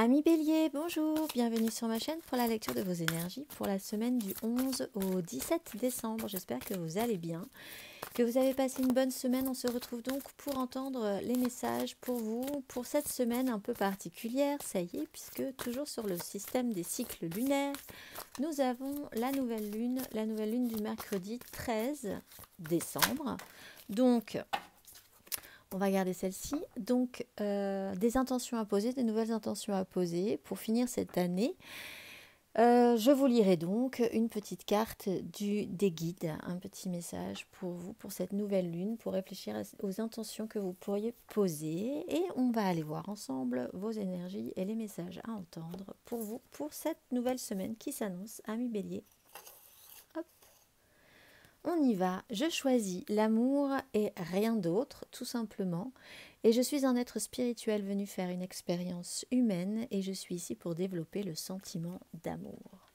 Amis Bélier, bonjour, bienvenue sur ma chaîne pour la lecture de vos énergies pour la semaine du 11 au 17 décembre. J'espère que vous allez bien, que vous avez passé une bonne semaine. On se retrouve donc pour entendre les messages pour vous, pour cette semaine un peu particulière, ça y est, puisque toujours sur le système des cycles lunaires, nous avons la nouvelle lune du mercredi 13 décembre. Donc, on va garder celle-ci. Donc, des intentions à poser, des nouvelles intentions à poser pour finir cette année. Je vous lirai donc une petite carte des guides, un petit message pour vous, pour cette nouvelle lune, pour réfléchir aux intentions que vous pourriez poser. Et on va aller voir ensemble vos énergies et les messages à entendre pour vous, pour cette nouvelle semaine qui s'annonce, amis Bélier. Hop. On y va, je choisis l'amour et rien d'autre, tout simplement. Et je suis un être spirituel venu faire une expérience humaine et je suis ici pour développer le sentiment d'amour.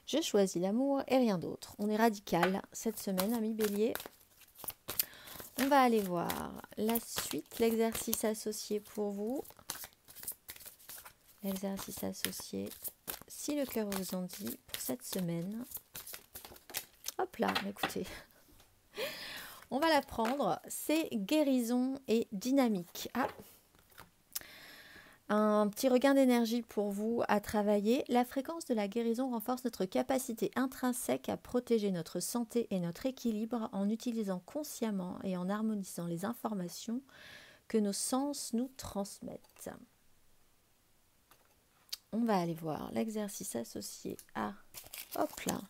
Je choisis l'amour et rien d'autre. On est radical cette semaine, amis Bélier. On va aller voir la suite, l'exercice associé pour vous. L'exercice associé, si le cœur vous en dit, pour cette semaine. Hop là, écoutez, on va la prendre, c'est guérison et dynamique. Ah, un petit regain d'énergie pour vous à travailler. La fréquence de la guérison renforce notre capacité intrinsèque à protéger notre santé et notre équilibre en utilisant consciemment et en harmonisant les informations que nos sens nous transmettent. On va aller voir l'exercice associé à, hop là,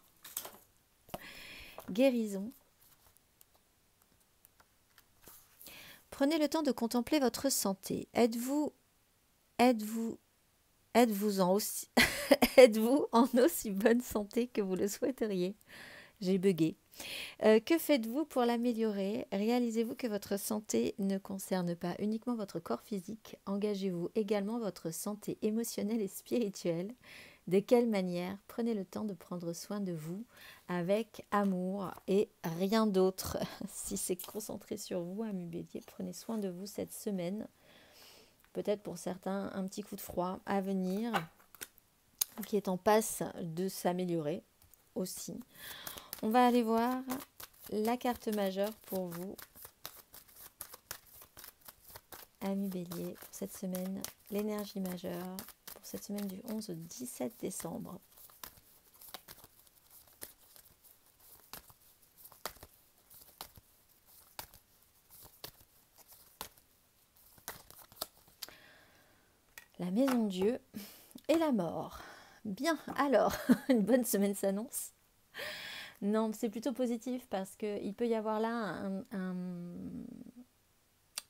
guérison. Prenez le temps de contempler votre santé. Êtes-vous en aussi êtes-vous en aussi bonne santé que vous le souhaiteriez? J'ai bugué. Que faites-vous pour l'améliorer? Réalisez-vous que votre santé ne concerne pas uniquement votre corps physique. Engagez-vous également votre santé émotionnelle et spirituelle. De quelle manière? Prenez le temps de prendre soin de vous avec amour et rien d'autre. Si c'est concentré sur vous, amis Bélier, prenez soin de vous cette semaine. Peut-être pour certains, un petit coup de froid à venir, qui est en passe de s'améliorer aussi. On va aller voir la carte majeure pour vous, amis Bélier, pour cette semaine, l'énergie majeure, pour cette semaine du 11 au 17 décembre. La maison de Dieu et la mort. Bien, alors, une bonne semaine s'annonce. Non, c'est plutôt positif parce qu'il peut y avoir là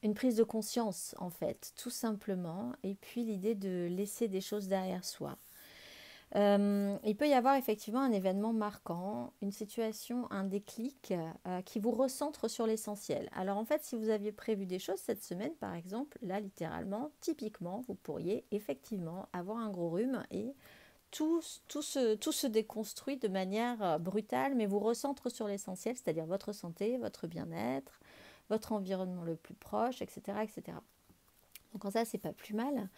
une prise de conscience, en fait, tout simplement. Et puis l'idée de laisser des choses derrière soi. Il peut y avoir effectivement un événement marquant, une situation, un déclic qui vous recentre sur l'essentiel. Alors en fait, si vous aviez prévu des choses cette semaine, par exemple, là littéralement, typiquement, vous pourriez effectivement avoir un gros rhume et tout se déconstruit de manière brutale, mais vous recentre sur l'essentiel, c'est-à-dire votre santé, votre bien-être, votre environnement le plus proche, etc. etc. Donc ça, c'est pas plus mal.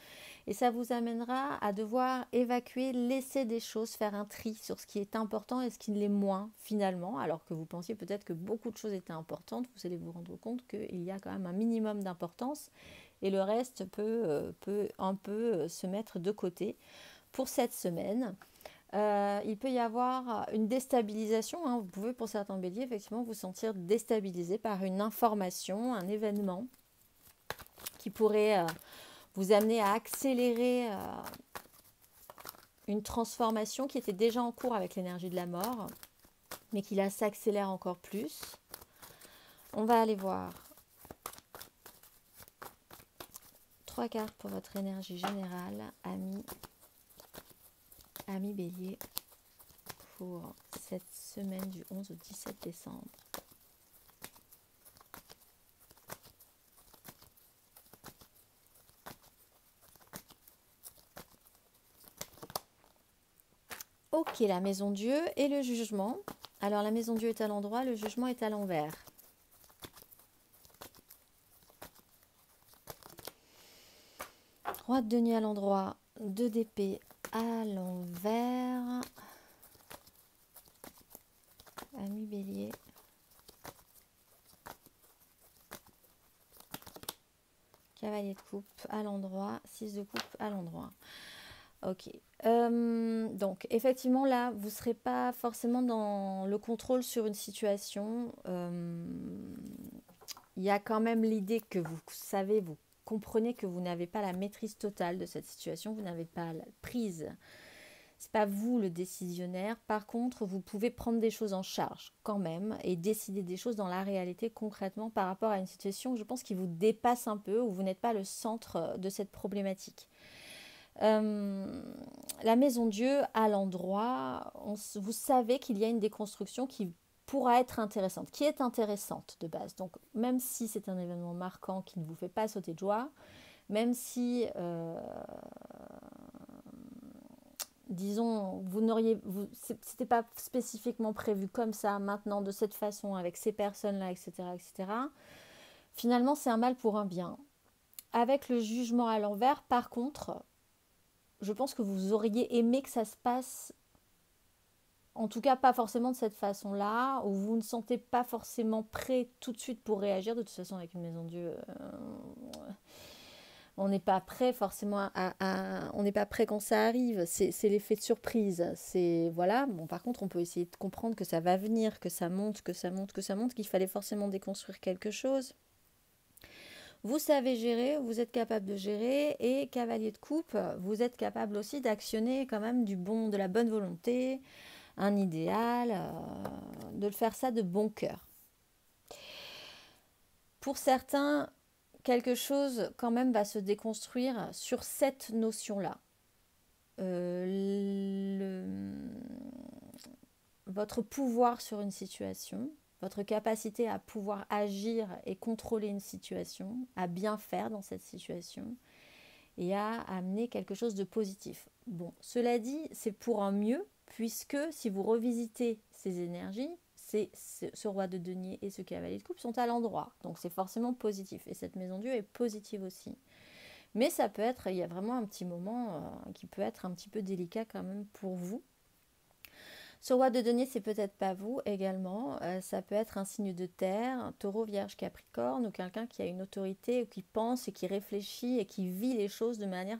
Et ça vous amènera à devoir évacuer, laisser des choses, faire un tri sur ce qui est important et ce qui l'est moins finalement. Alors que vous pensiez peut-être que beaucoup de choses étaient importantes, vous allez vous rendre compte qu'il y a quand même un minimum d'importance et le reste peut un peu se mettre de côté pour cette semaine. Il peut y avoir une déstabilisation. Vous pouvez pour certains béliers effectivement vous sentir déstabilisé par une information, un événement qui pourrait vous amener à accélérer une transformation qui était déjà en cours avec l'énergie de la mort, mais qui là s'accélère encore plus. On va aller voir 3 cartes pour votre énergie générale, amis Bélier, pour cette semaine du 11 au 17 décembre. Ok, la maison Dieu et le jugement. Alors la maison Dieu est à l'endroit, le jugement est à l'envers. Roi de denier à l'endroit, 2 d'épée à l'envers, ami bélier, cavalier de coupe à l'endroit, 6 de coupe à l'endroit. Ok. Donc, effectivement, là, vous ne serez pas forcément dans le contrôle sur une situation. Il y a quand même l'idée que vous savez, vous comprenez que vous n'avez pas la maîtrise totale de cette situation, vous n'avez pas la prise. C'est pas vous le décisionnaire. Par contre, vous pouvez prendre des choses en charge quand même et décider des choses dans la réalité concrètement par rapport à une situation, je pense, qui vous dépasse un peu, où vous n'êtes pas le centre de cette problématique. La maison Dieu à l'endroit, vous savez qu'il y a une déconstruction qui pourra être intéressante, qui est intéressante de base. Donc même si c'est un événement marquant qui ne vous fait pas sauter de joie, même si disons, c'était pas spécifiquement prévu comme ça, maintenant, de cette façon, avec ces personnes-là, etc., etc. Finalement, c'est un mal pour un bien. Avec le jugement à l'envers, par contre, je pense que vous auriez aimé que ça se passe, en tout cas pas forcément de cette façon-là, où vous ne sentez pas forcément prêt tout de suite pour réagir. De toute façon, avec une maison de Dieu, on n'est pas prêt forcément on n'est pas prêt quand ça arrive, c'est l'effet de surprise, c'est voilà. Bon, par contre, on peut essayer de comprendre que ça va venir, que ça monte, qu'il fallait forcément déconstruire quelque chose. Vous savez gérer, vous êtes capable de gérer, et cavalier de coupe, vous êtes capable aussi d'actionner quand même de la bonne volonté, un idéal, de le faire ça de bon cœur. Pour certains, quelque chose quand même va se déconstruire sur cette notion-là. Votre pouvoir sur une situation, votre capacité à pouvoir agir et contrôler une situation, à bien faire dans cette situation et à amener quelque chose de positif. Bon, cela dit, c'est pour un mieux, puisque si vous revisitez ces énergies, ce roi de denier et ce cavalier de coupe sont à l'endroit. Donc c'est forcément positif. Et cette maison Dieu est positive aussi. Mais ça peut être, il y a vraiment un petit moment qui peut être un petit peu délicat quand même pour vous. Ce roi de denier, c'est peut-être pas vous également. Ça peut être un signe de terre, un taureau, vierge, capricorne, ou quelqu'un qui a une autorité, ou qui pense et qui réfléchit et qui vit les choses de manière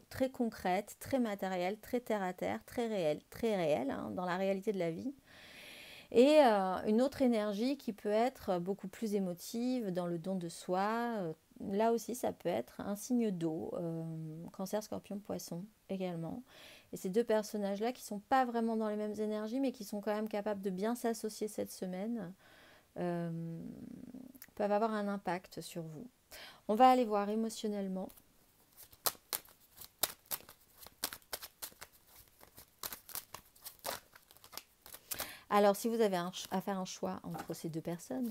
très concrète, très matérielle, très terre à terre, très réelle hein, dans la réalité de la vie. Et une autre énergie qui peut être beaucoup plus émotive, dans le don de soi. Là aussi, ça peut être un signe d'eau, cancer, scorpion, poisson également. Et ces deux personnages-là qui ne sont pas vraiment dans les mêmes énergies, mais qui sont quand même capables de bien s'associer cette semaine, peuvent avoir un impact sur vous. On va aller voir émotionnellement. Alors, si vous avez à faire un choix entre ces deux personnes,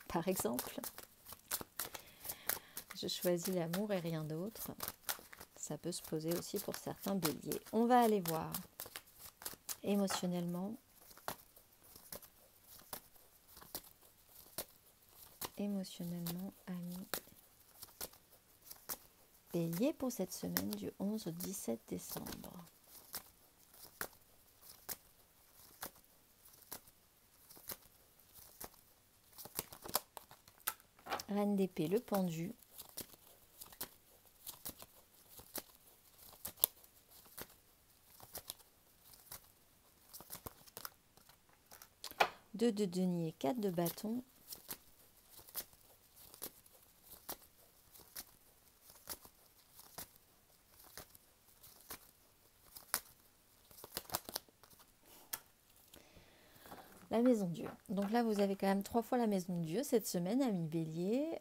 par exemple, je choisis l'amour et rien d'autre. Ça peut se poser aussi pour certains béliers. On va aller voir émotionnellement. Émotionnellement, amis bélier pour cette semaine du 11 au 17 décembre. Reine d'épée, le pendu. Deux de denier, 4 de bâton. La maison Dieu. Donc là, vous avez quand même 3 fois la maison Dieu cette semaine, amis bélier.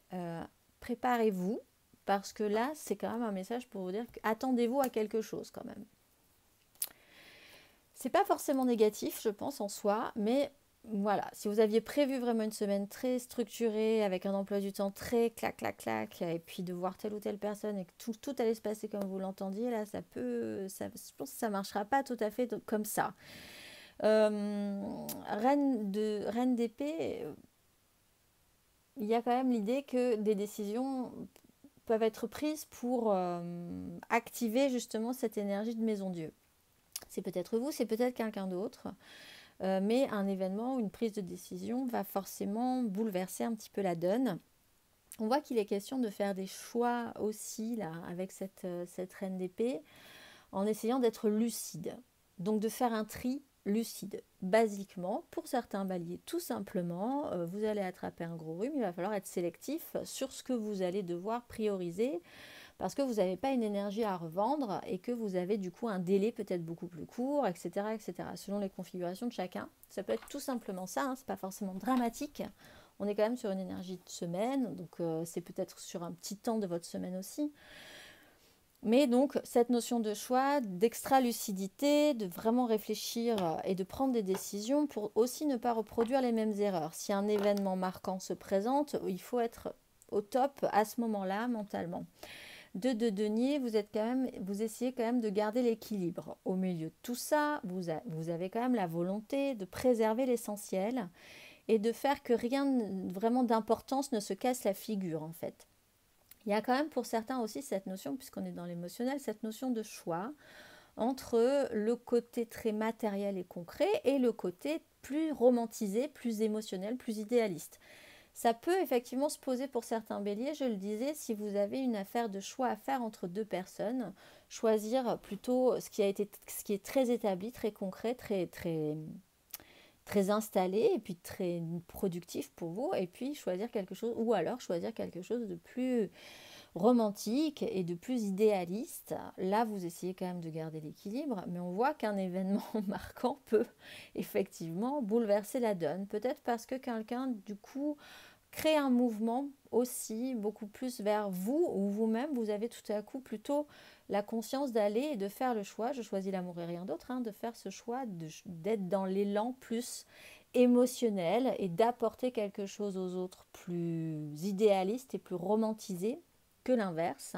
Préparez-vous, parce que là, c'est quand même un message pour vous dire attendez-vous à quelque chose quand même. C'est pas forcément négatif, je pense, en soi, mais voilà, si vous aviez prévu vraiment une semaine très structurée, avec un emploi du temps très clac, clac, clac, et puis de voir telle ou telle personne et que tout allait se passer comme vous l'entendiez, là, je pense que ça marchera pas tout à fait comme ça. Reine d'épée, il y a quand même l'idée que des décisions peuvent être prises pour activer justement cette énergie de Maison Dieu. C'est peut-être vous, c'est peut-être quelqu'un d'autre, mais un événement ou une prise de décision va forcément bouleverser un petit peu la donne. On voit qu'il est question de faire des choix aussi là avec cette reine d'épée en essayant d'être lucide. Donc de faire un tri lucide. Basiquement, pour certains béliers, tout simplement, vous allez attraper un gros rhume, il va falloir être sélectif sur ce que vous allez devoir prioriser parce que vous n'avez pas une énergie à revendre et que vous avez du coup un délai peut-être beaucoup plus court, etc., etc. Selon les configurations de chacun. Ça peut être tout simplement ça, c'est pas forcément dramatique. On est quand même sur une énergie de semaine, donc c'est peut-être sur un petit temps de votre semaine aussi. Mais donc, cette notion de choix, d'extra-lucidité, de vraiment réfléchir et de prendre des décisions pour aussi ne pas reproduire les mêmes erreurs. Si un événement marquant se présente, il faut être au top à ce moment-là mentalement. De denier, vous essayez quand même de garder l'équilibre. Au milieu de tout ça, vous avez quand même la volonté de préserver l'essentiel et de faire que rien vraiment d'importance ne se casse la figure en fait. Il y a quand même pour certains aussi cette notion, puisqu'on est dans l'émotionnel, cette notion de choix entre le côté très matériel et concret et le côté plus romantisé, plus émotionnel, plus idéaliste. Ça peut effectivement se poser pour certains béliers, je le disais, si vous avez une affaire de choix à faire entre deux personnes, choisir plutôt ce qui est très établi, très concret, très installé et puis très productif pour vous, et puis choisir quelque chose, ou alors choisir quelque chose de plus romantique et de plus idéaliste. Là, vous essayez quand même de garder l'équilibre, mais on voit qu'un événement marquant peut effectivement bouleverser la donne. Peut-être parce que quelqu'un, du coup, crée un mouvement aussi beaucoup plus vers vous, ou vous-même, vous avez tout à coup plutôt la conscience d'aller et de faire le choix, je choisis l'amour et rien d'autre, de faire ce choix d'être dans l'élan plus émotionnel et d'apporter quelque chose aux autres plus idéaliste et plus romantisé que l'inverse.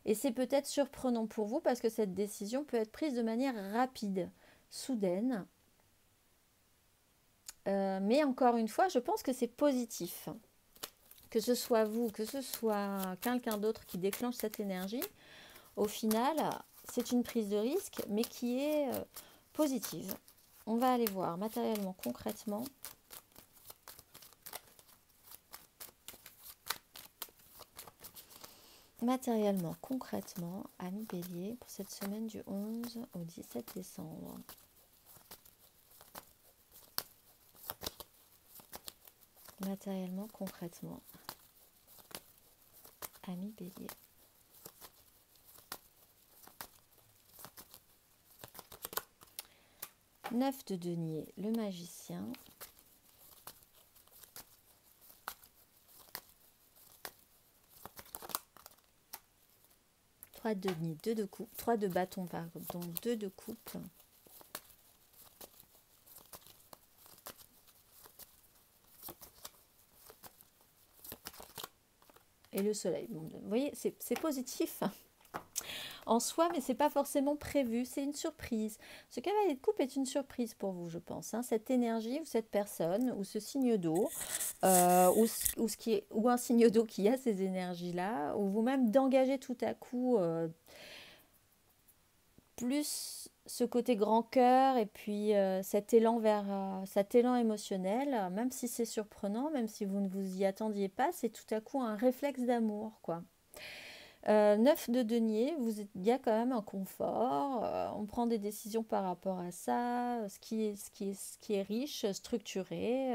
Et c'est peut-être surprenant pour vous parce que cette décision peut être prise de manière rapide, soudaine. Mais encore une fois, je pense que c'est positif. Que ce soit vous, que ce soit quelqu'un d'autre qui déclenche cette énergie, au final, c'est une prise de risque, mais qui est positive. On va aller voir matériellement, concrètement. Matériellement, concrètement, amis bélier, pour cette semaine du 11 au 17 décembre. Matériellement, concrètement, amis bélier. Neuf de denier, le magicien. Trois de denier, deux de coupe, trois de bâton, pardon, deux de coupe. Et le soleil. Bon, vous voyez, c'est positif en soi, mais c'est pas forcément prévu, c'est une surprise. Ce cavalier de coupe est une surprise pour vous, je pense. Cette énergie ou cette personne ou ce signe d'eau ou un signe d'eau qui a ces énergies-là, ou vous-même d'engager tout à coup plus ce côté grand cœur et puis cet élan cet élan émotionnel, même si c'est surprenant, même si vous ne vous y attendiez pas, c'est tout à coup un réflexe d'amour, quoi. 9 de denier, il y a quand même un confort, on prend des décisions par rapport à ça, ce qui est riche, structuré,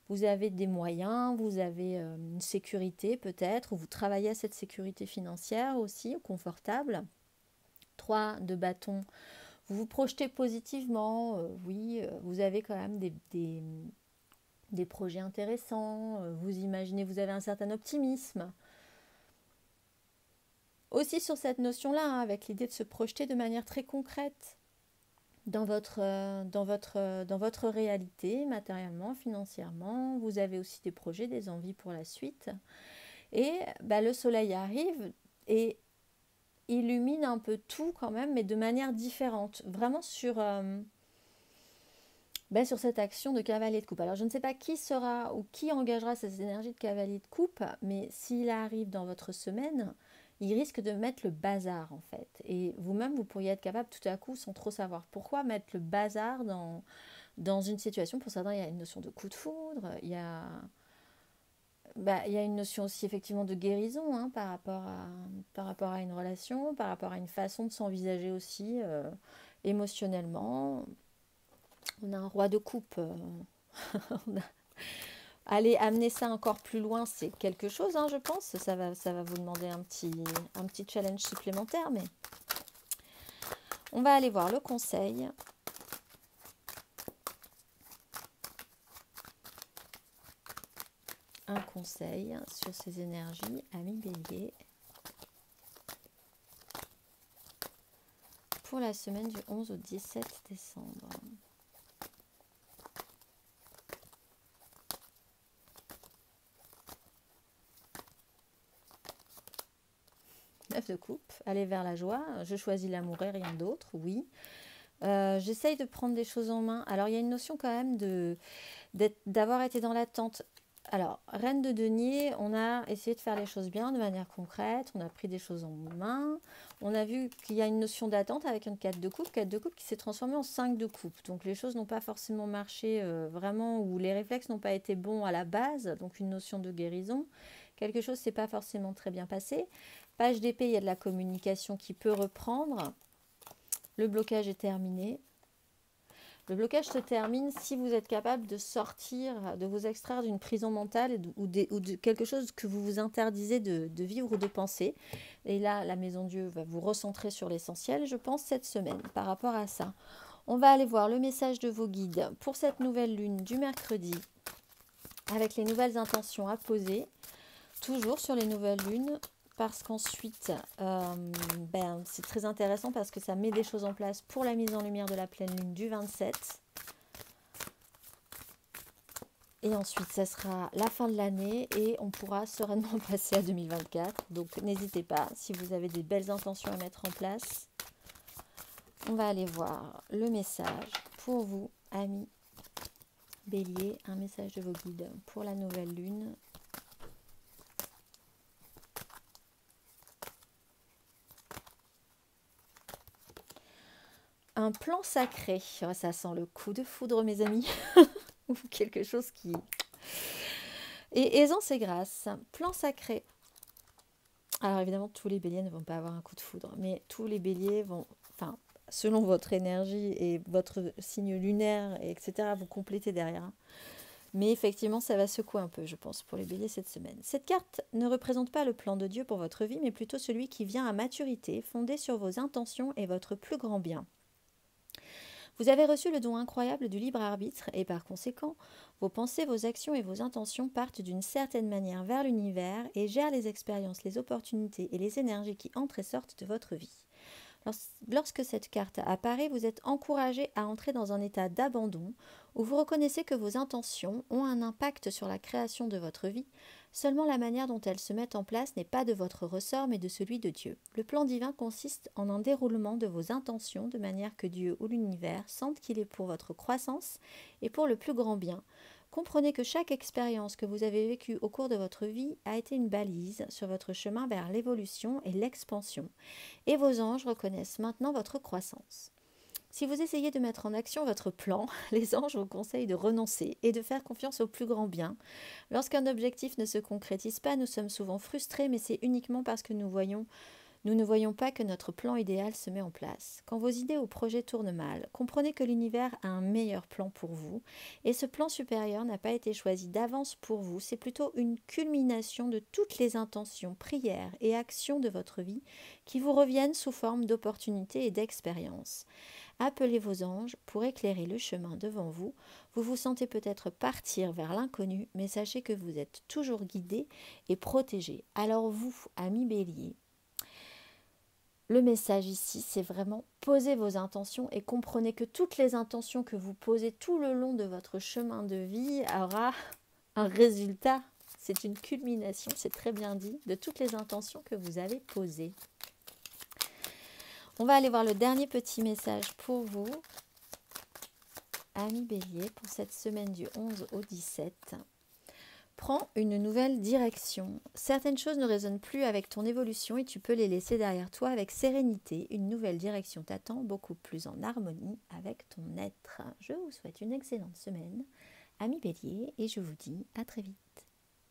vous avez des moyens, vous avez une sécurité peut-être, ou vous travaillez à cette sécurité financière aussi, confortable. 3 de bâton, vous vous projetez positivement, oui, vous avez quand même des projets intéressants, vous imaginez, vous avez un certain optimisme. Aussi sur cette notion-là, avec l'idée de se projeter de manière très concrète dans votre réalité, matériellement, financièrement. Vous avez aussi des projets, des envies pour la suite. Et le soleil arrive et illumine un peu tout quand même, mais de manière différente. Vraiment sur cette action de cavalier de coupe. Alors, je ne sais pas qui sera ou qui engagera ces énergies de cavalier de coupe, mais s'il arrive dans votre semaine, il risque de mettre le bazar, en fait. Et vous-même, vous pourriez être capable, tout à coup, sans trop savoir pourquoi, mettre le bazar dans une situation. Pour certains, il y a une notion de coup de foudre, il y a une notion aussi, effectivement, de guérison, hein, par rapport à une relation, par rapport à une façon de s'envisager aussi émotionnellement. On a un roi de coupe. Allez, amener ça encore plus loin, c'est quelque chose, hein, je pense. Ça va vous demander un petit challenge supplémentaire, mais on va aller voir le conseil. Un conseil sur ces énergies, amis Bélier, pour la semaine du 11 au 17 décembre. Neuf de coupe, aller vers la joie, je choisis l'amour et rien d'autre, oui. J'essaye de prendre des choses en main. Alors, il y a une notion quand même d'avoir été dans l'attente. Alors, Reine de denier, on a essayé de faire les choses bien, de manière concrète, on a pris des choses en main, on a vu qu'il y a une notion d'attente avec une 4 de coupe qui s'est transformée en 5 de coupe. Donc, les choses n'ont pas forcément marché vraiment, ou les réflexes n'ont pas été bons à la base, donc une notion de guérison. Quelque chose ne s'est pas forcément très bien passé. Page d'épée, il y a de la communication qui peut reprendre. Le blocage est terminé. Le blocage se termine si vous êtes capable de sortir, de vous extraire d'une prison mentale ou de quelque chose que vous vous interdisez de vivre ou de penser. Et là, la Maison Dieu va vous recentrer sur l'essentiel, je pense, cette semaine par rapport à ça. On va aller voir le message de vos guides pour cette nouvelle lune du mercredi avec les nouvelles intentions à poser, toujours sur les nouvelles lunes. Parce qu'ensuite, c'est très intéressant parce que ça met des choses en place pour la mise en lumière de la pleine lune du 27. Et ensuite, ça sera la fin de l'année et on pourra sereinement passer à 2024. Donc, n'hésitez pas, si vous avez des belles intentions à mettre en place. On va aller voir le message pour vous, amis Bélier. Un message de vos guides pour la nouvelle lune. Un plan sacré, ça sent le coup de foudre mes amis, ou quelque chose qui... Et aisance et grâce, plan sacré. Alors évidemment, tous les béliers ne vont pas avoir un coup de foudre, mais tous les béliers vont, enfin, selon votre énergie et votre signe lunaire, etc., vous complétez derrière. Mais effectivement, ça va secouer un peu, je pense, pour les béliers cette semaine. Cette carte ne représente pas le plan de Dieu pour votre vie, mais plutôt celui qui vient à maturité, fondé sur vos intentions et votre plus grand bien. Vous avez reçu le don incroyable du libre arbitre et par conséquent, vos pensées, vos actions et vos intentions partent d'une certaine manière vers l'univers et gèrent les expériences, les opportunités et les énergies qui entrent et sortent de votre vie. Lorsque cette carte apparaît, vous êtes encouragé à entrer dans un état d'abandon où vous reconnaissez que vos intentions ont un impact sur la création de votre vie. Seulement la manière dont elles se mettent en place n'est pas de votre ressort mais de celui de Dieu. Le plan divin consiste en un déroulement de vos intentions de manière que Dieu ou l'univers sentent qu'il est pour votre croissance et pour le plus grand bien. Comprenez que chaque expérience que vous avez vécue au cours de votre vie a été une balise sur votre chemin vers l'évolution et l'expansion. Et vos anges reconnaissent maintenant votre croissance. Si vous essayez de mettre en action votre plan, les anges vous conseillent de renoncer et de faire confiance au plus grand bien. Lorsqu'un objectif ne se concrétise pas, nous sommes souvent frustrés, mais c'est uniquement parce que nous ne voyons pas que notre plan idéal se met en place. Quand vos idées ou projets tournent mal, comprenez que l'univers a un meilleur plan pour vous, et ce plan supérieur n'a pas été choisi d'avance pour vous, c'est plutôt une culmination de toutes les intentions, prières et actions de votre vie qui vous reviennent sous forme d'opportunités et d'expériences. Appelez vos anges pour éclairer le chemin devant vous. Vous vous sentez peut-être partir vers l'inconnu, mais sachez que vous êtes toujours guidé et protégé. Alors vous, amis Bélier, le message ici, c'est vraiment posez vos intentions et comprenez que toutes les intentions que vous posez tout le long de votre chemin de vie aura un résultat. C'est une culmination, c'est très bien dit, de toutes les intentions que vous avez posées. On va aller voir le dernier petit message pour vous. Ami Bélier, pour cette semaine du 11 au 17. Prends une nouvelle direction. Certaines choses ne résonnent plus avec ton évolution et tu peux les laisser derrière toi avec sérénité. Une nouvelle direction t'attend, beaucoup plus en harmonie avec ton être. Je vous souhaite une excellente semaine, Ami Bélier, et je vous dis à très vite.